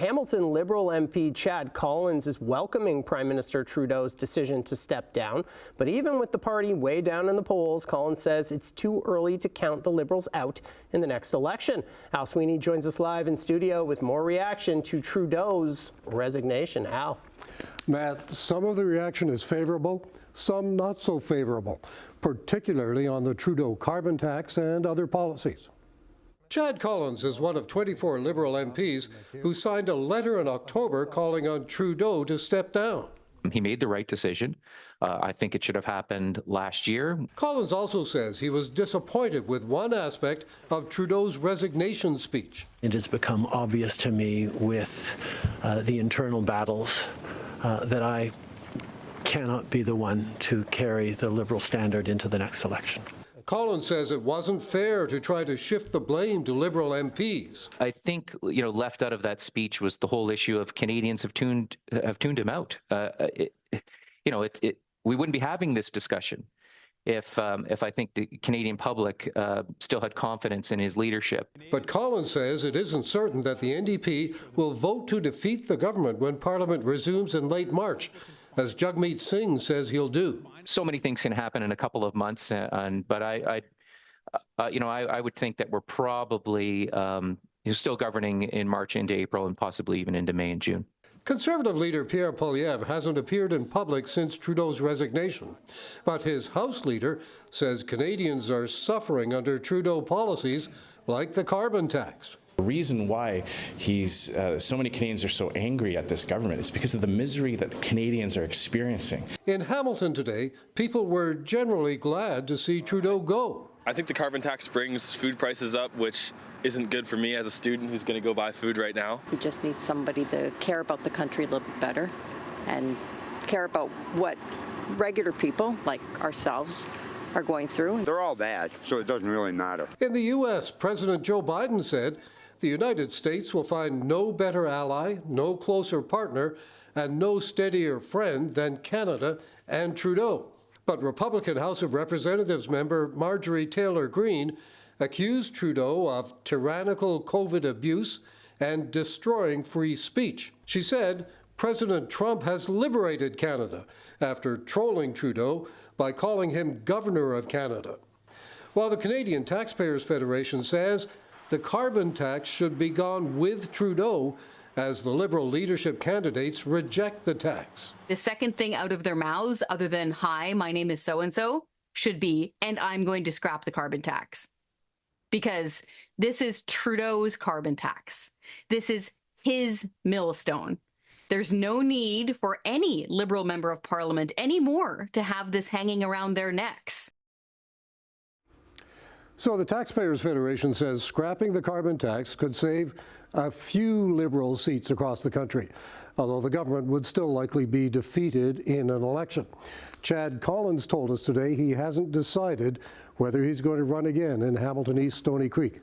Hamilton Liberal MP Chad Collins is welcoming Prime Minister Trudeau's decision to step down. But even with the party way down in the polls, Collins says it's too early to count the Liberals out in the next election. Al Sweeney joins us live in studio with more reaction to Trudeau's resignation. Al. Matt, some of the reaction is favorable, some not so favorable, particularly on the Trudeau carbon tax and other policies. Chad Collins is one of 24 Liberal MPs who signed a letter in October calling on Trudeau to step down. He made the right decision. I think it should have happened last year. Collins also says he was disappointed with one aspect of Trudeau's resignation speech. It has become obvious to me with the internal battles that I cannot be the one to carry the Liberal standard into the next election. Collins says it wasn't fair to try to shift the blame to Liberal MPs. I think, left out of that speech was the whole issue of Canadians have tuned him out. We wouldn't be having this discussion if I think the Canadian public still had confidence in his leadership. But Collins says it isn't certain that the NDP will vote to defeat the government when Parliament resumes in late March, as Jagmeet Singh says he'll do. So many things can happen in a couple of months, but I would think that we're probably still governing in March into April and possibly even into May and June. Conservative leader Pierre Poilievre hasn't appeared in public since Trudeau's resignation, but his House leader says Canadians are suffering under Trudeau policies like the carbon tax. The reason why so many Canadians are so angry at this government is because of the misery that the Canadians are experiencing. In Hamilton today, people were generally glad to see Trudeau go. I think the carbon tax brings food prices up, which isn't good for me as a student who's going to go buy food right now. We just need somebody to care about the country a little bit better and care about what regular people like ourselves are going through. They're all bad, so it doesn't really matter. In the U.S., President Joe Biden said the United States will find no better ally, no closer partner, and no steadier friend than Canada and Trudeau. But Republican House of Representatives member Marjorie Taylor Greene accused Trudeau of tyrannical COVID abuse and destroying free speech. She said President Trump has liberated Canada after trolling Trudeau by calling him Governor of Canada. While the Canadian Taxpayers Federation says the carbon tax should be gone with Trudeau, as the Liberal leadership candidates reject the tax. The second thing out of their mouths, other than, hi, my name is so-and-so, should be, and I'm going to scrap the carbon tax. Because this is Trudeau's carbon tax. This is his millstone. There's no need for any Liberal member of Parliament anymore to have this hanging around their necks. So the Taxpayers Federation says scrapping the carbon tax could save a few Liberal seats across the country, although the government would still likely be defeated in an election. Chad Collins told us today he hasn't decided whether he's going to run again in Hamilton East-Stoney Creek.